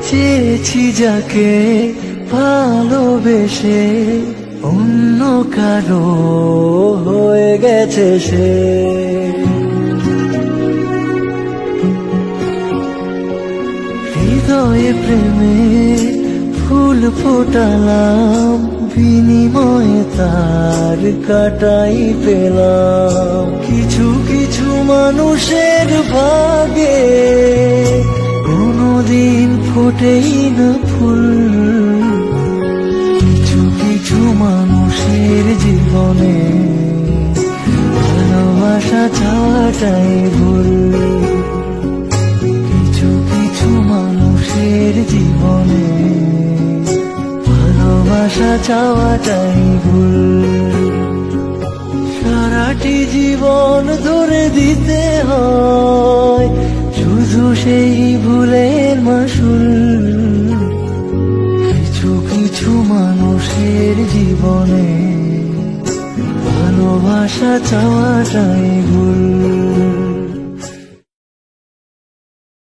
চেয়েছি যাকে ভালোবেসে অন্য কারো হয়ে গেছে সে। হৃদয়ে প্রেমে ফুল ফোটালাম, বিনিময়ে তার কাটাই পেলাম। কিছু কিছু মানুষের ভাগে কোনদিন ফোটেই না ফুল, কিছু কিছু মানুষের জীবনে ভালোবাসা চাওয়াটাই ভুল। কিছু কিছু মানুষের জীবনে ভালোবাসা চাওয়াটাই ভুল। সারাটি জীবন ধরে দিতে হয় শুধু সেই ভুলের মাসুল। কিছু কিছু মানুষের জীবনে ভালোবাসা চাওয়াটাই ভুল।